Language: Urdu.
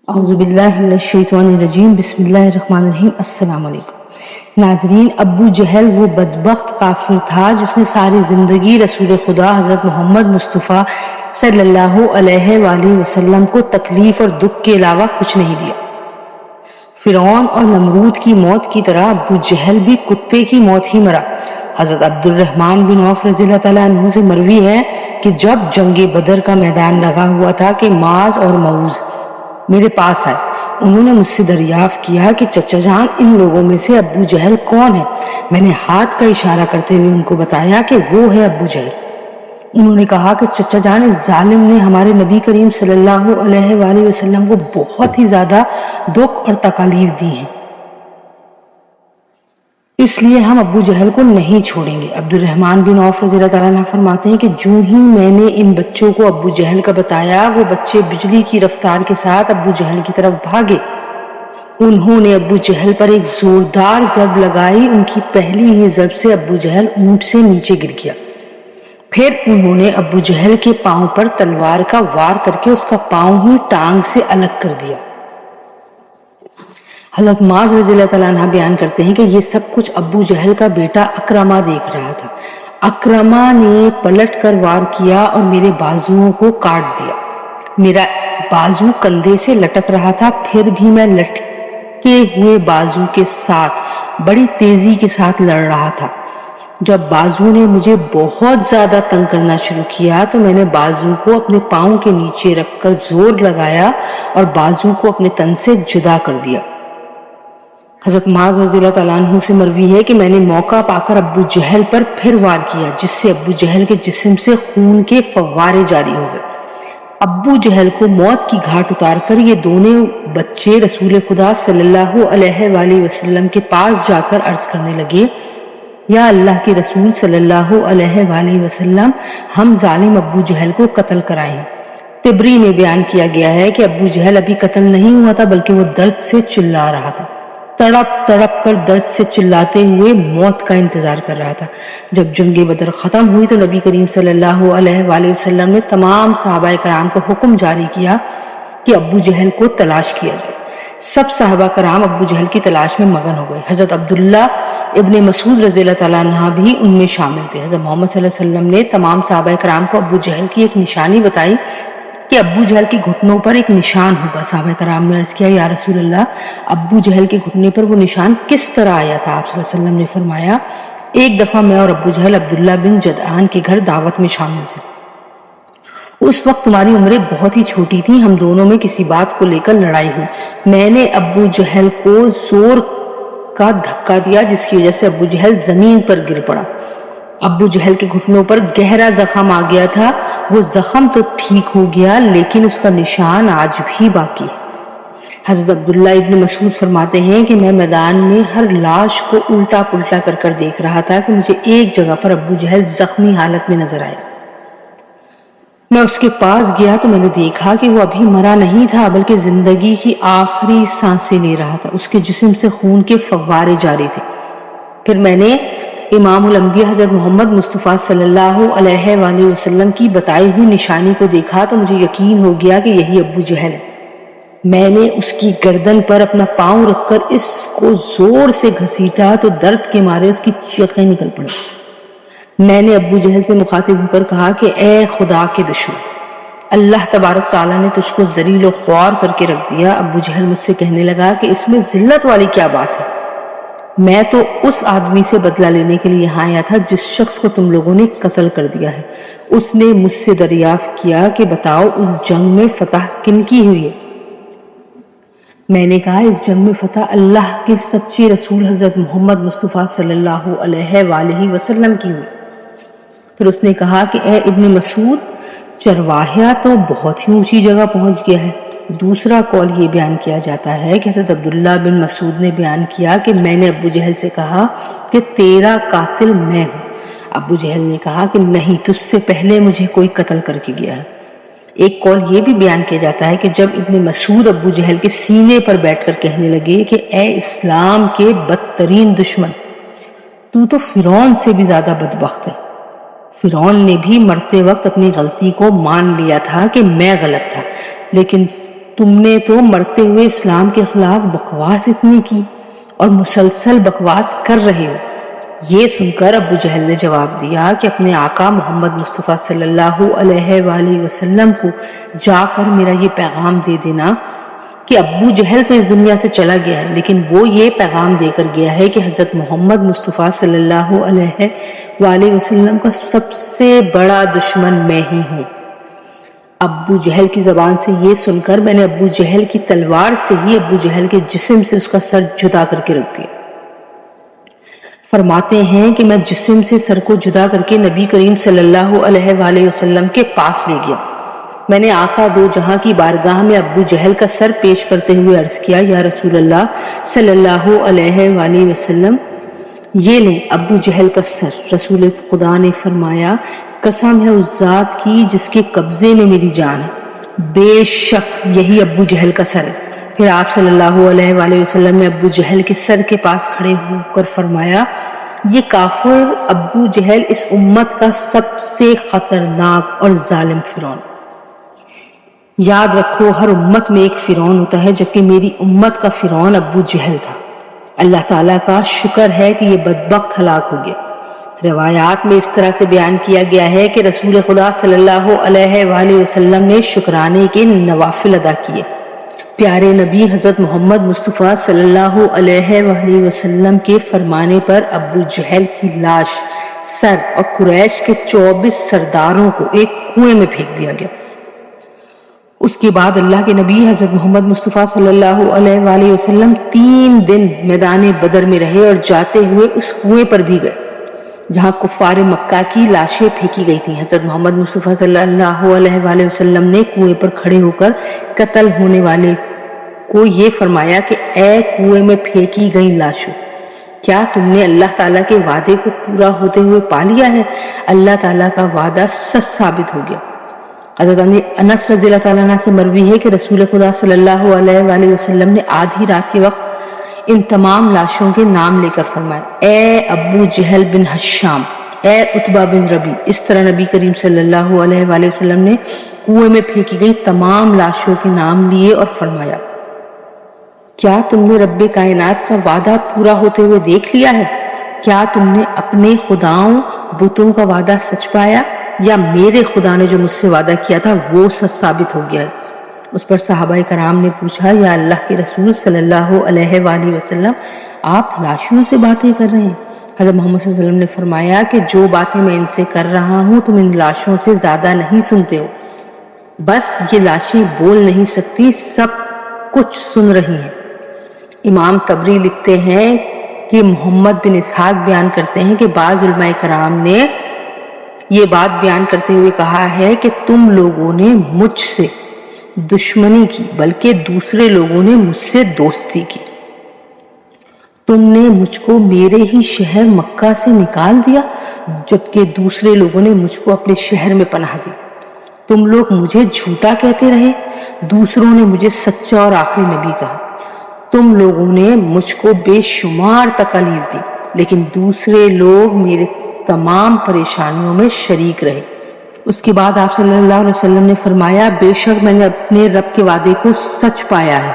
اعوذ باللہ من الشیطان الرجیم، بسم اللہ الرحمن الرحیم۔ السلام علیکم ناظرین، ابو جہل وہ بدبخت کافر تھا جس نے ساری زندگی رسول خدا حضرت محمد مصطفیٰ صلی اللہ علیہ وآلہ وسلم کو تکلیف اور دکھ کے علاوہ کچھ نہیں دیا۔ فرعون اور نمرود کی موت کی طرح ابو جہل بھی کتے کی موت ہی مرا۔ حضرت عبد الرحمن بن عوف رضی اللہ تعالیٰ عنہ سے مروی ہے کہ جب جنگ بدر کا میدان لگا ہوا تھا کہ معاذ اور معوذ میرے پاس آئے، انہوں نے مجھ سے دریافت کیا کہ چچا جان ان لوگوں میں سے ابو جہل کون ہے؟ میں نے ہاتھ کا اشارہ کرتے ہوئے ان کو بتایا کہ وہ ہے ابو جہل۔ انہوں نے کہا کہ چچا جان اس ظالم نے ہمارے نبی کریم صلی اللہ علیہ وآلہ وسلم کو بہت ہی زیادہ دکھ اور تکالیف دی ہیں، اس لیے ہم ابو جہل کو نہیں چھوڑیں گے۔ عبد الرحمن بن عوف رضی اللہ تعالیٰ عنہ فرماتے ہیں کہ جو ہی میں نے ان بچوں کو ابو جہل کا بتایا، وہ بچے بجلی کی رفتار کے ساتھ ابو جہل کی طرف بھاگے۔ انہوں نے ابو جہل پر ایک زوردار ضرب لگائی، ان کی پہلی ہی ضرب سے ابو جہل اونٹ سے نیچے گر گیا۔ پھر انہوں نے ابو جہل کے پاؤں پر تلوار کا وار کر کے اس کا پاؤں ہی ٹانگ سے الگ کر دیا۔ حضرت معاذ رضی اللہ تعالیٰ عنہ بیان کرتے ہیں کہ یہ سب کچھ ابو جہل کا بیٹا اکرمہ دیکھ رہا تھا۔ اکرمہ نے پلٹ کر وار کیا اور میرے بازوؤں کو کاٹ دیا۔ میرا بازو کندھے سے لٹک رہا تھا، پھر بھی میں لٹکے ہوئے بازو کے ساتھ بڑی تیزی کے ساتھ لڑ رہا تھا۔ جب بازو نے مجھے بہت زیادہ تنگ کرنا شروع کیا تو میں نے بازو کو اپنے پاؤں کے نیچے رکھ کر زور لگایا اور بازو کو اپنے تن سے جدا کر دیا۔ حضرت معاذ رضی اللہ تعالیٰ عنہ سے مروی ہے کہ میں نے موقع پا کر ابو جہل پر پھر وار کیا، جس سے ابو جہل کے جسم سے خون کے فوارے جاری ہو گئے۔ ابو جہل کو موت کی گھاٹ اتار کر یہ دونوں بچے رسول خدا صلی اللہ علیہ وآلہ وسلم کے پاس جا کر عرض کرنے لگے، یا اللہ کے رسول صلی اللہ علیہ وآلہ وسلم، ہم ظالم ابو جہل کو قتل کرائے ہیں۔ طبری میں بیان کیا گیا ہے کہ ابو جہل ابھی قتل نہیں ہوا تھا بلکہ وہ درد سے چلا رہا تھا، تڑپ تڑپ کر درد سے چلاتے ہوئے موت کا انتظار کر رہا تھا۔ جب جنگ بدر ختم ہوئی تو نبی کریم صلی اللہ علیہ وآلہ وسلم نے تمام صحابہ کرام کو حکم جاری کیا کہ ابو جہل کو تلاش کیا جائے۔ سب صحابہ کرام ابو جہل کی تلاش میں مگن ہو گئے۔ حضرت عبداللہ ابن مسعود رضی اللہ تعالیٰ عنہ بھی ان میں شامل تھے۔ حضرت محمد صلی اللہ علیہ وسلم نے تمام صحابہ کرام کو ابو جہل کی ایک نشانی بتائی کہ ابو جہل کے گھٹنوں پر ایک نشان ہوگا۔ صحابہ کرام نے عرض کیا، یا رسول اللہ، ابو جہل کے گھٹنے پر وہ نشان کس طرح آیا تھا؟ آپ صلی اللہ علیہ وسلم نے فرمایا، ایک دفعہ میں اور ابو جہل عبداللہ بن جدعان کے گھر دعوت میں شامل تھے۔ اس وقت تمہاری عمریں بہت ہی چھوٹی تھیں، ہم دونوں میں کسی بات کو لے کر لڑائی ہوئی۔ میں نے ابو جہل کو زور کا دھکا دیا جس کی وجہ سے ابو جہل زمین پر گر پڑا۔ ابو جہل کے گھٹنوں پر گہرا زخم آ گیا تھا، وہ زخم تو ٹھیک ہو گیا لیکن اس کا نشان آج بھی باقی ہے۔ حضرت عبداللہ ابن مسعود فرماتے ہیں کہ میں میدان میں ہر لاش کو الٹا پلٹا کر کر دیکھ رہا تھا کہ مجھے ایک جگہ پر ابو جہل زخمی حالت میں نظر آیا۔ میں اس کے پاس گیا تو میں نے دیکھا کہ وہ ابھی مرا نہیں تھا بلکہ زندگی کی آخری سانسیں لے رہا تھا، اس کے جسم سے خون کے فوارے جاری تھے۔ پھر میں نے امام الانبیاء حضرت محمد مصطفیٰ صلی اللہ علیہ وآلہ وسلم کی بتائی ہوئی نشانی کو دیکھا تو مجھے یقین ہو گیا کہ یہی ابو جہل ہے۔ میں نے اس کی گردن پر اپنا پاؤں رکھ کر اس کو زور سے گھسیٹا تو درد کے مارے اس کی چیخیں نکل پڑی۔ میں نے ابو جہل سے مخاطب ہو کر کہا کہ اے خدا کے دشمن، اللہ تبارک تعالیٰ نے تجھ کو ذلیل و خوار کر کے رکھ دیا۔ ابو جہل مجھ سے کہنے لگا کہ اس میں ذلت والی کیا بات ہے؟ میں تو اس آدمی سے بدلہ لینے کے لیے یہاں آیا تھا جس شخص کو تم لوگوں نے قتل کر دیا ہے۔ اس نے مجھ سے دریافت کیا کہ بتاؤ اس جنگ میں فتح کن کی ہوئی ہے؟ میں نے کہا اس جنگ میں فتح اللہ کے سچے رسول حضرت محمد مصطفیٰ صلی اللہ علیہ وآلہ وسلم کی ہوئی۔ پھر اس نے کہا کہ اے ابن مسعود، چرواہیا تو بہت ہی اونچی جگہ پہنچ گیا ہے۔ دوسرا قول یہ بیان کیا جاتا ہے کہ حضرت عبداللہ بن مسعود نے بیان کیا کہ میں نے ابو جہل سے کہا کہ تیرا قاتل میں ہوں۔ ابو جہل نے کہا کہ نہیں، تجھ سے پہلے مجھے کوئی قتل کر کے گیا ہے۔ ایک قول یہ بھی بیان کیا جاتا ہے کہ جب ابن مسعود ابو جہل کے سینے پر بیٹھ کر کہنے لگے کہ اے اسلام کے بدترین دشمن، تو فرعون سے بھی زیادہ بدبخت ہے۔ فرعون نے بھی مرتے وقت اپنی غلطی کو مان لیا تھا کہ میں غلط تھا، لیکن تم نے تو مرتے ہوئے اسلام کے خلاف بکواس اتنی کی اور مسلسل بکواس کر رہے ہو۔ یہ سن کر ابو جہل نے جواب دیا کہ اپنے آقا محمد مصطفیٰ صلی اللہ علیہ وآلہ وسلم کو جا کر میرا یہ پیغام دے دینا کہ ابو جہل تو اس دنیا سے چلا گیا ہے، لیکن وہ یہ پیغام دے کر گیا ہے کہ حضرت محمد مصطفیٰ صلی اللہ علیہ وآلہ وسلم کا سب سے بڑا دشمن میں ہی ہوں۔ ابو جہل کی زبان سے یہ سن کر میں نے ابو جہل کی تلوار سے ہی ابو جہل کے جسم سے اس کا سر جدا کر کے رکھ دیا۔ فرماتے ہیں کہ میں جسم سے سر کو جدا کر کے نبی کریم صلی اللہ علیہ وآلہ وسلم کے پاس لے گیا۔ میں نے آقا دو جہاں کی بارگاہ میں ابو جہل کا سر پیش کرتے ہوئے عرض کیا، یا رسول اللہ صلی اللہ علیہ وآلہ وسلم، یہ لیں ابو جہل کا سر۔ رسول خدا نے فرمایا، قسم ہے اس ذات کی جس کے قبضے میں میری جان ہے، بے شک یہی ابو جہل کا سر ہے۔ پھر آپ صلی اللہ علیہ وآلہ وسلم نے ابو جہل کے سر کے پاس کھڑے ہو کر فرمایا، یہ کافر ابو جہل اس امت کا سب سے خطرناک اور ظالم فرعون۔ یاد رکھو، ہر امت میں ایک فرعون ہوتا ہے، جبکہ میری امت کا فرعون ابو جہل تھا۔ اللہ تعالیٰ کا شکر ہے کہ یہ بدبخت ہلاک ہو گیا۔ روایات میں اس طرح سے بیان کیا گیا ہے کہ رسول خدا صلی اللہ علیہ وآلہ وسلم نے شکرانے کے نوافل ادا کیے۔ پیارے نبی حضرت محمد مصطفیٰ صلی اللہ علیہ وآلہ وسلم کے فرمانے پر ابو جہل کی لاش، سر اور قریش کے 24 سرداروں کو ایک کنویں میں پھینک دیا گیا۔ اس کے بعد اللہ کے نبی حضرت محمد مصطفیٰ صلی اللہ علیہ وآلہ وسلم 3 دن میدان بدر میں رہے اور جاتے ہوئے اس کنویں پر بھی گئے جہاں کفار مکہ کی لاشیں پھینکی گئی تھیں۔ حضرت محمد مصطفیٰ صلی اللہ علیہ وآلہ وسلم نے کنویں پر کھڑے ہو کر قتل ہونے والے کو یہ فرمایا کہ اے کنویں میں پھینکی گئی لاشوں، کیا تم نے اللہ تعالیٰ کے وعدے کو پورا ہوتے ہوئے پا لیا ہے؟ اللہ تعالیٰ کا وعدہ سچ ثابت ہو گیا۔ حضرت انس رضی اللہ تعالیٰ عنہ سے مروی ہے کہ رسول خدا صلی اللہ علیہ وآلہ وسلم نے آدھی رات کے وقت ان تمام لاشوں کے نام لے کر فرمایا، اے ابو جہل بن ہشام، اے عتبہ بن ربی۔ اس طرح نبی کریم صلی اللہ علیہ وآلہ وسلم نے کنویں میں پھینکی گئی تمام لاشوں کے نام لیے اور فرمایا، کیا تم نے رب کائنات کا وعدہ پورا ہوتے ہوئے دیکھ لیا ہے؟ کیا تم نے اپنے خداؤں بتوں کا وعدہ سچ پایا، یا میرے خدا نے جو مجھ سے وعدہ کیا تھا وہ سچ ثابت ہو گیا ہے؟ اس پر صحابہ کرام نے پوچھا، یا اللہ کے رسول صلی اللہ علیہ وآلہ وسلم، آپ لاشوں سے باتیں کر رہے ہیں؟ حضرت محمد صلی اللہ علیہ وسلم نے فرمایا کہ جو باتیں میں ان سے کر رہا ہوں تم ان لاشوں سے زیادہ نہیں سنتے ہو، بس یہ لاشیں بول نہیں سکتی، سب کچھ سن رہی ہیں۔ امام طبری لکھتے ہیں کہ محمد بن اسحاق بیان کرتے ہیں کہ بعض علماء کرام نے یہ بات بیان کرتے ہوئے کہا ہے کہ تم لوگوں نے مجھ سے دشمنی کی، بلکہ دوسرے لوگوں نے مجھ سے دوستی کی۔ تم نے مجھ کو میرے ہی شہر مکہ سے نکال دیا، جبکہ دوسرے لوگوں نے مجھ کو اپنے شہر میں پناہ دی۔ تم لوگ مجھے جھوٹا کہتے رہے، دوسروں نے مجھے سچا اور آخری نبی کہا۔ تم لوگوں نے مجھ کو بے شمار تکالیف دی، لیکن دوسرے لوگ میرے تمام پریشانیوں میں شریک رہے۔ اس کے بعد آپ صلی اللہ علیہ وسلم نے فرمایا، بے شک میں نے اپنے رب کے وعدے کو سچ پایا ہے۔